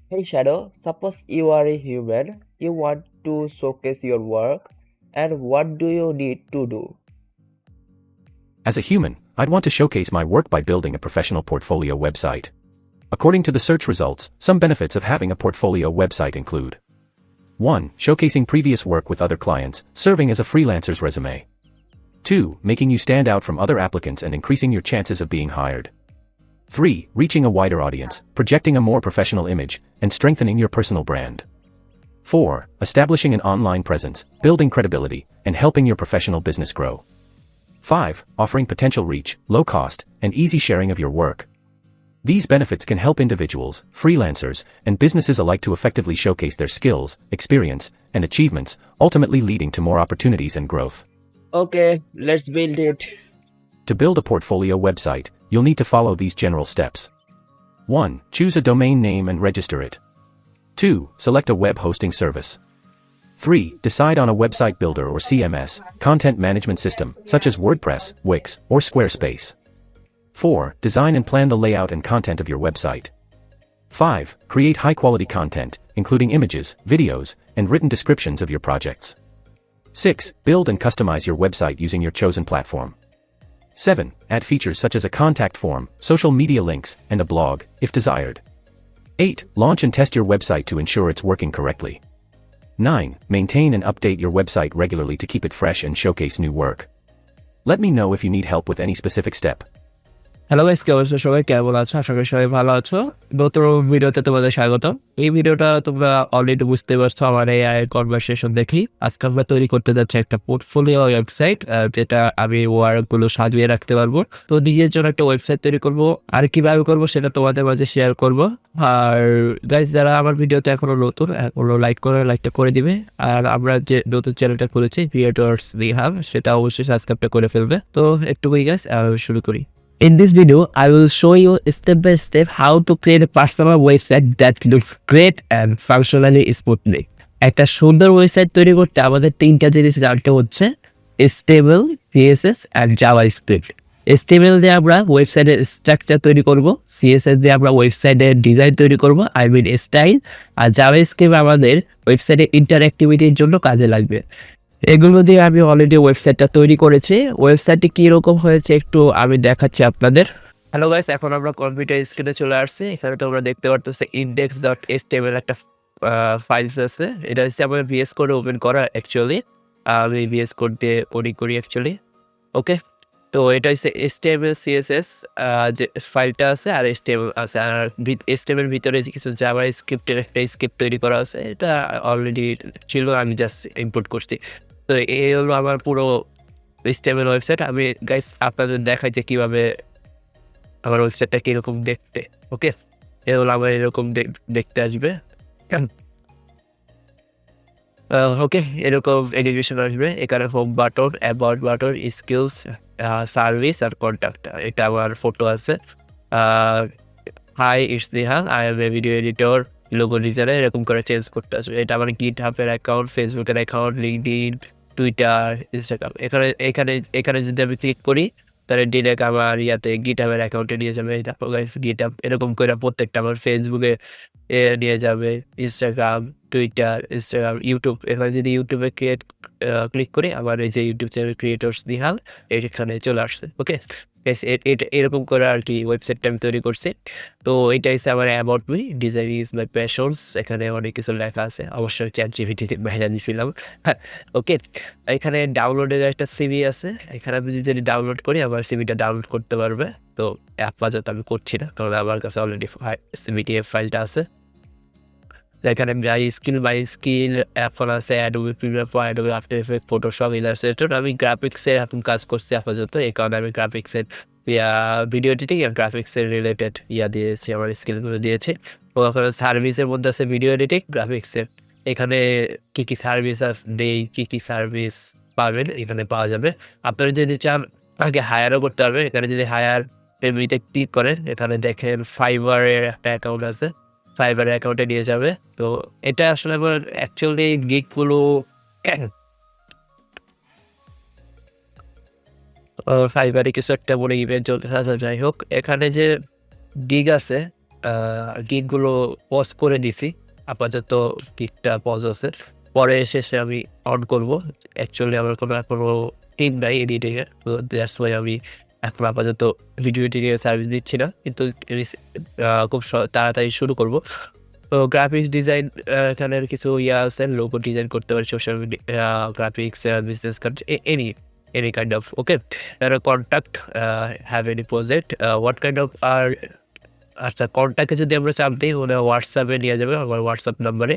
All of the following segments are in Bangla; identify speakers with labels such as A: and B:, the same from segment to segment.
A: Hey Shadow, suppose you are a human, you want to showcase your work, and what do you need to do?
B: As a human, I'd want to showcase my work by building a professional portfolio website. According to the search results, some benefits of having a portfolio website include 1. Showcasing previous work with other clients, serving as a freelancer's resume. 2. Making you stand out from other applicants and increasing your chances of being hired. 3. Reaching a wider audience, projecting a more professional image, and strengthening your personal brand. 4. Establishing an online presence, building credibility, and helping your professional business grow. 5. Offering potential reach, low cost, and easy sharing of your work. These benefits can help individuals, freelancers, and businesses alike to effectively showcase their skills, experience, and achievements, ultimately leading to more opportunities and growth.
A: Okay, let's build it.
B: To build a portfolio website, you'll need to follow these general steps. 1. Choose a domain name and register it. 2. Select a web hosting service. 3. Decide on a website builder or CMS, content management system, such as WordPress, Wix, or Squarespace. 4. Design and plan the layout and content of your website. 5. Create high-quality content, including images, videos, and written descriptions of your projects. 6. Build and customize your website using your chosen platform. 7. Add features such as a contact form, social media links, and a blog, if desired. 8. Launch and test your website to ensure it's working correctly. 9. Maintain and update your website regularly to keep it fresh and showcase new work. Let me know if you need help with any specific step.
C: Hello guys, কি অবস্থা? সবাই কেমন আছো? আশা করি সবাই ভালো আছো। নতুন ভিডিওতে তোমাদের স্বাগত। এই ভিডিওটা তোমরা অলরেডি বুঝতে পারছো আমার এআই কনভারসেশন দেখেই। আজকে আমরা তৈরি করতে যাচ্ছি একটা পোর্টফোলিও ওয়েবসাইট, যেটা আমি ওয়ার্কগুলো সাজিয়ে রাখতে পারবো। তো নিজের জন্য একটা ওয়েবসাইট তৈরি করব, আর কিভাবে করব সেটা তোমাদের মাঝে শেয়ার করব। আর গাইস, যারা আমার ভিডিওতে এখনো নতুন, এখনো লাইকটা করে দিবে। আর আমরা যে নতুন চ্যানেলটা খুলেছি ক্রিয়েটরস দি হাব, সেটা অবশ্যই সাবস্ক্রাইবটা করে ফেলবে। তো একটুকুই গাইস, শুরু করি। In this video, I will show you step by step how to create a personal website that looks great and functionally smoothly. একটা সুন্দর ওয়েবসাইট তৈরি করতে আমাদের তিনটা জিনিস জানতে হচ্ছে: HTML, CSS and JavaScript। HTML দিয়ে আমরা ওয়েবসাইটের স্ট্রাকচার তৈরি করব, CSS দিয়ে আমরা ওয়েবসাইটের ডিজাইন তৈরি করব, স্টাইল, আর JavaScript আমাদের ওয়েবসাইটের ইন্টারঅ্যাক্টিভিটির জন্য কাজে লাগবে। এগুলো দিয়ে আমি অলরেডি ওয়েবসাইটটা তৈরি করেছি। ওয়েবসাইটটি কীরকম হয়েছে একটু আমি দেখাচ্ছি আপনাদের। হ্যালো গাইস, এখন আমরা কম্পিউটার স্ক্রিনে চলে আসছি। এখানে তোমরা দেখতে পারতেছো index.html একটা ফাইলস আছে। এটা হচ্ছে আমার VS কোডে ওপেন করা অ্যাকচুয়ালি। আমি VS কোড দিয়ে ওপেন করি অ্যাকচুয়ালি। ওকে, তো এটা হচ্ছে HTML CSS যে ফাইলটা আছে, আর HTML আছে। আর HTML ভিতরে যে কিছু জাভা স্ক্রিপ্টের একটা স্ক্রিপ্ট তৈরি করা আছে, এটা অলরেডি ছিল, আমি জাস্ট ইম্পোর্ট করছি। তো এই হলো আমার পুরো HTML ওয়েবসাইট। আমি গাইস আপনাদের দেখাই যে কীভাবে আমার ওয়েবসাইটটা কীরকম দেখতে। ওকে, এ হলো আমার এরকম দেখতে আসবে। ওকে, এরকম এনিমেশন আসবে। এখানে home button, about button, skills, service আর কন্ট্যাক্ট। এটা আমার ফটো আছে। Hi, it's Nihal, I am a video editor, logo designer, এরকম করে চেঞ্জ করতে আসবে। এটা আমার গিটহাবের অ্যাকাউন্ট, ফেসবুকের অ্যাকাউন্ট, লিঙ্কডইন, টুইটার, ইনস্টাগ্রাম। এখানে এখানে এখানে যদি আমি ক্লিক করি তাহলে ডিরেক্ট আমার গিটহাবের অ্যাকাউন্টে নিয়ে যাবে। তারপর গিটহাব এরকম করে প্রত্যেকটা আমার ফেসবুকে নিয়ে যাবে, ইনস্টাগ্রাম, টুইটার, ইউটিউব। এখানে যদি ইউটিউবে ক্লিক করি, আমার এই যে ইউটিউব চ্যানেল ক্রিয়েটরস নিহাল এখানে চলে আসছে। ওকে, এরকম করে আর কি ওয়েবসাইটটা আমি তৈরি করছি। তো এটা হচ্ছে আমার about me, design is my passions. এখানে অনেক কিছু লেখা আছে, অবশ্যই ChatGPT বাইরে দিয়েছিলাম। ওকে, এখানে ডাউনলোডের একটা সিভি আছে। এখানে আমি যদি ডাউনলোড করি, আমার সিভিটা ডাউনলোড করতে পারবে। তো আপাতত আমি করছি না, কারণ আমার কাছে অলরেডি PDF ফাইলটা আছে। এখানে মাই স্কিল এখন আছে Adobe Premiere Pro, Adobe after effect, Photoshop, Illustrator. আমি গ্রাফিক্সের এখন কাজ করছি আপাতত, এই কারণে আমি গ্রাফিক্সের ভিডিও এডিটিং আর গ্রাফিক্সের রিলেটেড দিয়েছি, আমার স্কিলগুলো দিয়েছি। ও এখন সার্ভিসের মধ্যে আছে ভিডিও এডিটিং, গ্রাফিক্সের। এখানে কী কী সার্ভিস দেই, কী কী সার্ভিস পাবেন এখানে পাওয়া যাবে। আপনারা যদি চান আগে হায়ারও করতে পারবেন। এখানে যদি হায়ার পেমেন্টে ক্লিক করেন, এখানে দেখেন ফাইবারের একটা অ্যাকাউন্ট আছে, ফাইবার অ্যাকাউন্টে নিয়ে যাবে। তো এটা আসলে আমার অ্যাকচুয়ালি গিগগুলো ফাইবারে কিছু একটা বলে ইভেন্ট চলতে থাকে। যাই হোক, এখানে যে গিগ আছে, গিকগুলো পজ করে দিছি, আপাতত গিকটা পজ আছে, পরে শেষে আমি অন করব। অ্যাকচুয়ালি আমার এখনো টিম নাই এডিটিংয়ে, তো দ্যাটস ওয়াই আমি এখন আপাতত ভিডিও এডিটিংয়ের সার্ভিস দিচ্ছি না, কিন্তু খুব তাড়াতাড়ি শুরু করব। তো গ্রাফিক্স ডিজাইন এখানের কিছু আছে, লোগো ডিজাইন করতে পারি, social media graphics, business card, any kind of okay contact, have any project, what kind of are আচ্ছা কন্ট্যাক্টে যদি আমরা চাপ দিই ওরা হোয়াটসঅ্যাপে নিয়ে যাবে, আমার হোয়াটসঅ্যাপ নাম্বারে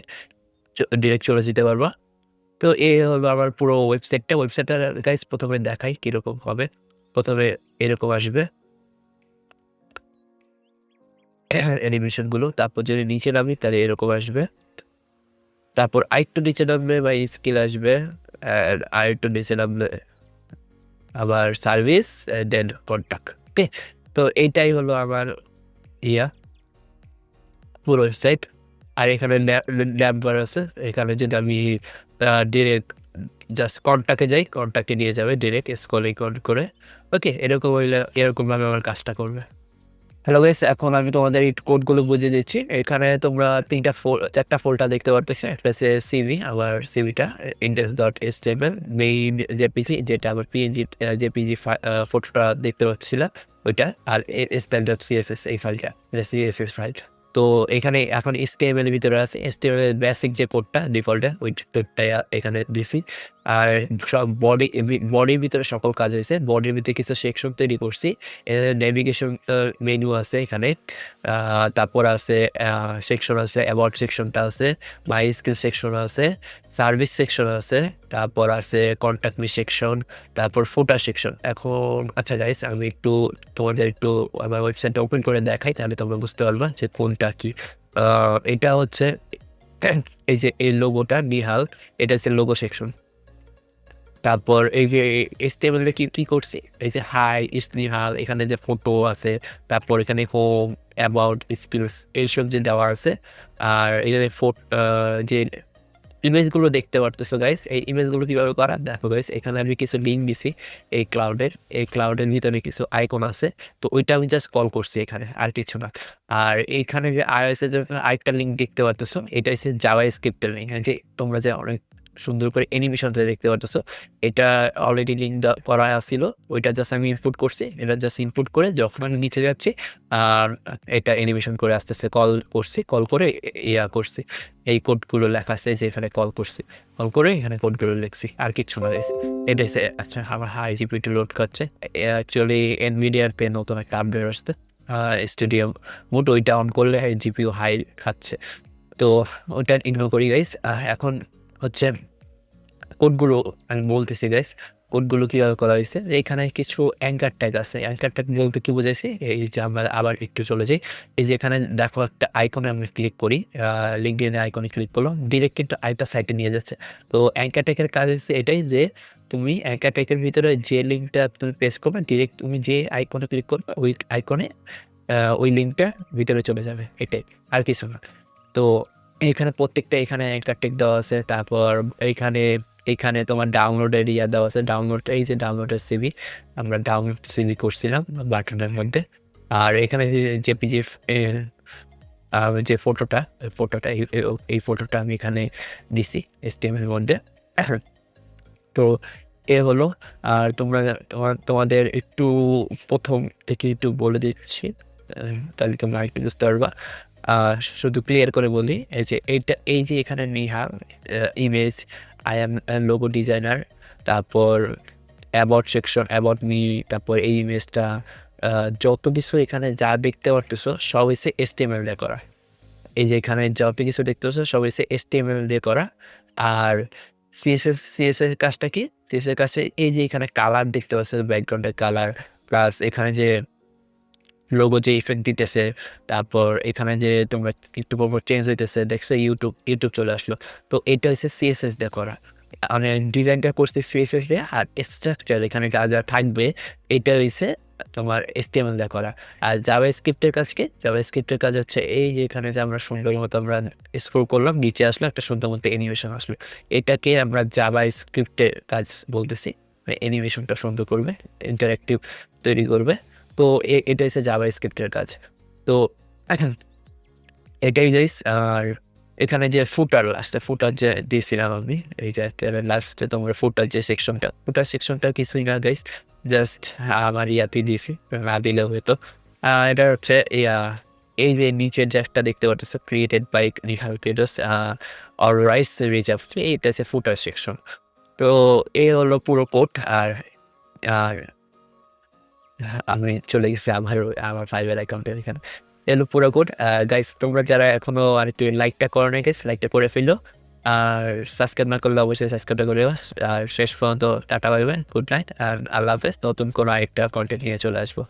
C: ডিরেক্ট চলে যেতে পারবা। তো এই হলো আমার পুরো ওয়েবসাইটটা গাইস প্রথমে দেখাই কীরকম হবে। প্রথমে এরকম আসবে অ্যানিমেশনগুলো, তারপর যদি নিচে নামি তাহলে এরকম আসবে, তারপর আরেকটু নিচে নামলে বা স্কিল আসবে, আরেকটু নিচে নামলে আবার সার্ভিস, দেন কন্ট্যাক্ট। ওকে, তো এইটাই হলো আমার পুরো ওয়েবসাইট। আর এখানে নাম্বার আছে, এখানে যদি আমি ডিরেক্ট জাস্ট কন্ট্যাক্টে যাই, কন্ট্যাক্টে নিয়ে যাবে ডিরেক্ট স্ক্রলিং করে। ওকে, এরকমভাবে আমার কাজটা করবে। হ্যালো গাইস, এখন আমি তোমাদের এই কোডগুলো বুঝিয়ে দিচ্ছি। এখানে তোমরা চারটা ফোল্ডার দেখতে পারতেছো। একটা হচ্ছে সিভি, আমার সিভিটা index.html, মেইন জেপিজি যেটা আমার পিএনজি জেপিজি ফটোটা দেখতে পাচ্ছিলাম ওইটা, আর style.css এই ফাইলটা, এটা সিএসএস ফাইল। তো এখানে এখন HTML এর ভিতরে আছে, HTML এর বেসিক যে কোডটা ডিফল্টে ওই কোডটা এখানে দিছি। আর সব বডির ভিতরে সকল কাজ হয়েছে। বডির ভিতরে কিছু সেকশন তৈরি করছি, নেভিগেশন মেনু আছে এখানে, তারপর আছে সেকশন আছে, অ্যাবাউট সেকশনটা আছে, মাই স্কিল সেকশন আছে, সার্ভিস সেকশন আছে, তারপর আছে কন্ট্যাক্ট মি সেকশন, তারপর ফুটার সেকশন। এখন আচ্ছা গাইস, আমি তোমাদের আমার ওয়েবসাইটটা ওপেন করে দেখাই, তাহলে তোমরা বুঝতে পারবা যে কোনটা কি। এটা হচ্ছে এই যে এই লোগোটা নিহাল, এটা হচ্ছে লোগো সেকশন। তারপর এই যে HTML এ কি করছি, এই যে হাই ইস নিহাল, এখানে যে ফটো আছে, তারপর এখানে হোম, অ্যাবাউট, স্কিলস এইসব যে দেওয়া আছে। আর এখানে যে ইমেজগুলো দেখতে পারতেছো গাইস, এই ইমেজগুলো কীভাবে করা দেখো গাইস। এখানে আমি কিছু লিঙ্ক দিছি এই ক্লাউডের ভিতরে কিছু আইকন আছে, তো ওইটা আমি জাস্ট কল করছি এখানে, আর কিছু না। আর এইখানে যে iOS এর যে আরেকটা লিঙ্ক দেখতে পারতেছো, এটা হচ্ছে জাভাস্ক্রিপ্টের লিঙ্ক, যে তোমরা যে অনেক সুন্দর করে অ্যানিমেশনটা দেখতে পারতেছো, এটা অলরেডি লিঙ্ক করা আছিল, ওইটা জাস্ট আমি ইনপুট করছি। এটা জাস্ট ইনপুট করে যখন আমি নিচে যাচ্ছি, আর এটা অ্যানিমেশন করে আসতেছে, কল করে করছি। এই কোডগুলো লেখা আছে যে এখানে কল করে এখানে কোডগুলো লিখছি, আর কিছু না। এটা হচ্ছে আচ্ছা আমার হাই জিপিটি লোড করছে। অ্যাকচুয়ালি এনভিডিয়ার পেন নতুন একটা আপডেট আসছে, স্টেডিয়াম মোড, ওইটা অন করলে জিপিও হাই খাচ্ছে, তো ওইটা ইগনোর করি গাইস। এখন হচ্ছে কোডগুলো আমি বলতেছি গাইস, কোডগুলো কীভাবে করা হয়েছে। এইখানে কিছু অ্যাঙ্কার ট্যাগ আছে, অ্যাঙ্কার ট্যাগ বলতে কী বোঝাইছে, এই যে আমরা আবার একটু চলে যাই, এই যে এখানে দেখো একটা আইকনে আমি ক্লিক করি, লিঙ্কডিনের আইকনে ক্লিক করলাম, ডিরেক্ট কিন্তু আরেকটা সাইটে নিয়ে যাচ্ছে। তো অ্যাঙ্কার ট্যাগের কাজ হচ্ছে এটাই যে তুমি অ্যাঙ্কার ট্যাগের ভিতরে যে লিঙ্কটা তুমি পেস্ট করবে, ডিরেক্ট তুমি যে আইকনে ক্লিক করবে ওই আইকনে ওই লিঙ্কটা ভিতরে চলে যাবে, এটাই, আর কিছু না। তো এখানে প্রত্যেকটা এখানে অ্যাঙ্কার ট্যাগ দেওয়া আছে। তারপর এইখানে তোমার ডাউনলোডের দেওয়া আছে, এই যে ডাউনলোডের সিভি, আমরা ডাউনলোড সিভি করছিলাম বাটনের মধ্যে। আর এখানে জেপিজি যে ফটোটা এই ফটোটা আমি এখানে দিছি HTML এর মধ্যে। তো এ হলো। আর তোমাদের একটু প্রথম থেকে একটু বলে দিচ্ছি, তাহলে তোমরা একটু বুঝতে পারবা। শুধু ক্লিয়ার করে বলি, এই যে এখানে Nihal image, I am logo designer, তারপর অ্যাবাউট সেকশন, অ্যাবাউট মি, তারপর এই ইমেজটা, যত কিছু এখানে যা দেখতে পারতেছো সব হচ্ছে HTML দিয়ে করা। এই যে এখানে যত কিছু দেখতে পাচ্ছ সব হচ্ছে HTML দিয়ে করা। আর সিএসএস কাজটা কি, সিএসএস কাজে এই যে এখানে কালার দেখতে পাচ্ছ, ব্যাকগ্রাউন্ডের কালার, প্লাস এখানে যে লোগো যে ইফেক্ট দিতেছে, তারপর এখানে যে তোমরা একটু পর চেঞ্জ হইতেছে, দেখছো ইউটিউব চলে আসলো। তো এটা হচ্ছে সিএসএস দিয়ে করা, মানে ডিজাইনটা করছে সিএসএস দিয়ে। আর স্ট্রাকচার এখানে যা যা থাকবে এটা হচ্ছে তোমার HTML দিয়ে করা। আর জাভাস্ক্রিপ্টের কাজ হচ্ছে এই যে এখানে যে আমরা সুন্দর মতো আমরা স্ক্রল করলাম, নিচে আসলো একটা সুন্দর মতো অ্যানিমেশন আসলো, এটাকে আমরা জাভাস্ক্রিপ্টের কাজ বলতেছি। অ্যানিমেশনটা সুন্দর করবে, ইন্টারেক্টিভ তৈরি করবে, তো এটা হচ্ছে জাভাস্ক্রিপ্টের কাজ। তো এখন এটাই গাইস। আর এখানে যে ফুটার যে দিয়েছিলাম আমি, এই যে লাস্টে তোমার ফুটার যে সেকশনটা কিছুই না গাইস, জাস্ট আমার ইয়াতে দিয়েছি, না দিলেও হতো। এটা হচ্ছে এই যে নিচের যে একটা দেখতে পাচ্ছ ক্রিয়েটেড বাই রিহাল ক্রিয়েটর্স অর রাইস রিজার্ভ, এইটা হচ্ছে ফুটার সেকশন। তো এই হলো পুরো কোড। আর আমি চলে গেছি আমার ফাইবার অ্যাকাউন্টের এখানে, এলো পুরো কোড। গাইস তোমরা যারা এখনো আর একটু লাইকটা করো না গাইস, লাইকটা করে ফেলো। আর সাবস্ক্রাইব না করলে অবশ্যই সাবস্ক্রাইবটা করে দিও। আর শেষ পর্যন্ত tata bye bye, good night আর আল্লাহ হাফেজ। নতুন কোনো একটা কন্টেন্ট নিয়ে চলে আসবো।